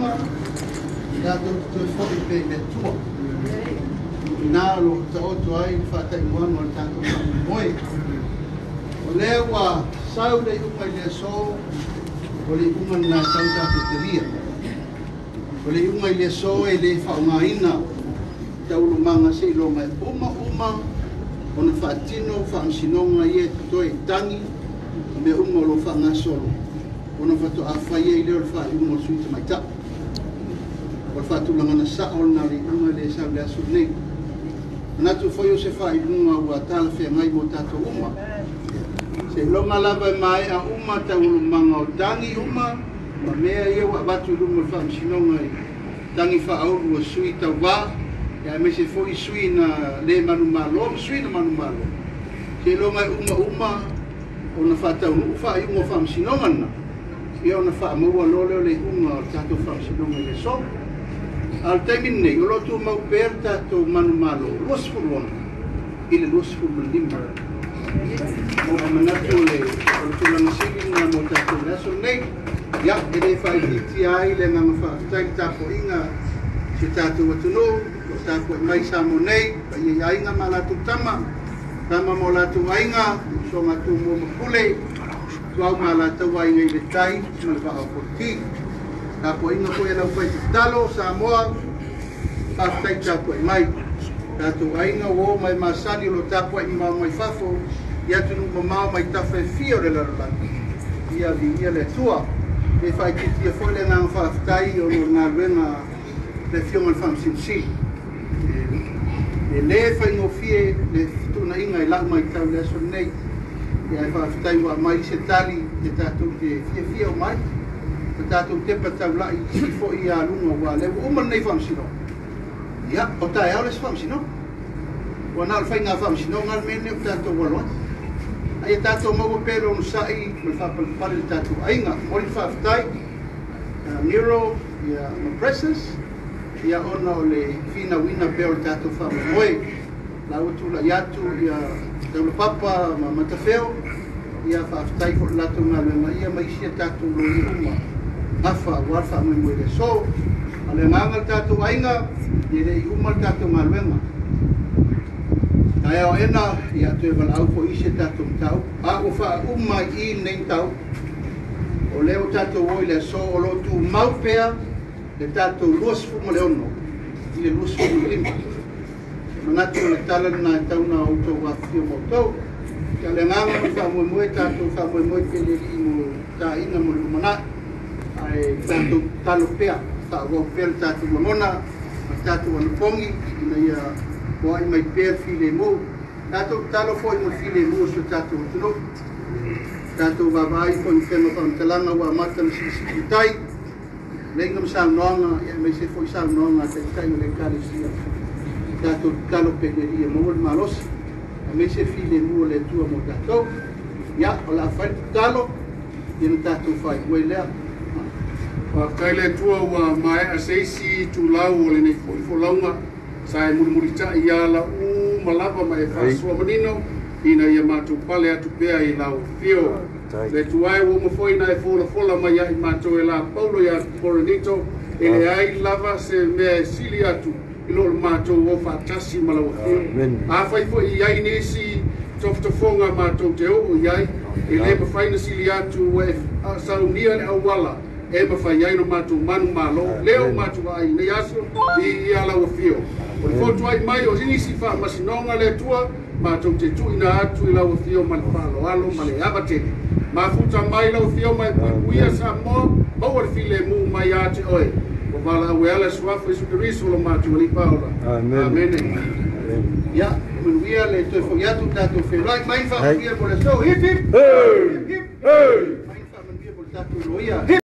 uma ya to fo pe le tua na lo to ai fa ta igual no tanto moi o lewa sau le uma le so o le uma na tanta teoria o le uma le so e le fa una ina ta ulo manga se lo mai uma ona fa tino fa sinonga ye to e tangi me uma lo fa na solo ona fa to afa ye le fa uma suita mai ta o fa tu langa na sa ona le uma le sa le asu nei na tu foi o se fa uma wa tal fe mai mo tato uma se lo malava mai a uma ta ulo manga o tangi uma ma mea ye wa batu lu fa sinonga tangi fa au o suita wa ya me se foi sui na le manu malo sui na manu malo ke lo mai uma ona fa ta u fa i mo fa sinonga na ia ona fa mo lo le uma tato fa sinonga le so al termine yo lo tu mau perta to manu malo los fulon ile los fulon limba mo manatu le tu la sigi na mo tato la so nei ya ele fa ti ai le na fa tai tapo inga si tato watu no tapo mai samo nei pa ia ainga malatu tama mo latu ainga so matu mo kule so malatu ainga ile tai mal va o ti tapo inga ko ela foi talo samoa pa tai tapo mai tatu ainga wo mai masani lo tapo ima mai fafo ia tu no mau mai tafe fio de la la ia vi le tua e fai ki ti foi le na fa tai o na vena le fio mal fam sin le fai no fie le tuna inga I la mai tau le so nei ia fa tai wa mai se tali te tatu te fie o mai te tatu te pa tau la I fo ia lunga wa le o man nei fam sino ia o tai au le fam sino wa na fai nga fam sino ngal mene o tatu wa lo ai tatu mo pero no sai me fa pa le tatu ainga mo fa tai Miro ia no presses ia ona o le fina wina peo tato fa moe la utu la yatu ia tau papa ma matafeo ia fa aftai ko lato na le ia mai sia tato lo uma afa warfa mo mo le so ale manga tato ainga ile uma tato malwenga ai o ena ia tu val au ko ise tato tau a o fa uma I nei tau o le o tato o le so o lo tu mau pea le tato luas fumo le ono ile luas fumo lima manatu le tala na tauna o to wa fio mo to ka le nganga mo fa mo tato fa mo pele mo ta ina mo mana ai tato talo pea ta go pel tato mona tato on pongi ina ia wa mai pe file mo tato talo foi mo file mo so tato no tato va vai con feno con talanga wa matan si tai lenga msa nonga ya me se foi sa nonga te tai le calisia tato talo pegeria mo el malos me se file mo le tua mo tato ya la fa talo in tato fai wele wa kaile tua wa mai asesi tu lau le nei fo longa sai murita ia la u malava mai fa so menino ina ia matu pale atu pea I lau fio le tuai wo mo foi na fola mai ai matu la paulo ya Coronito ele ai lava se me sili atu ilo matu wo fa tasi malawa a fai foi ai nesi toftofonga matu te o ai ele pa fai na sili atu we saunia le awala e pa fai ai no matu manu malo leo matu ai ne yaso I ala wo fio o le foto ai mai o sinisi fa masinonga le tua ma tu te tu ina atu I lau fio mal palo alo male abate ma futa mai lau fio mai puia sa mo o le file mu mai ate oi o vala wela swafu su riso lo ma tu li paola amen ya mun via le to fo ya tu tato fe mai fa via por eso hip hip hey mai fa mun via por tato lo ia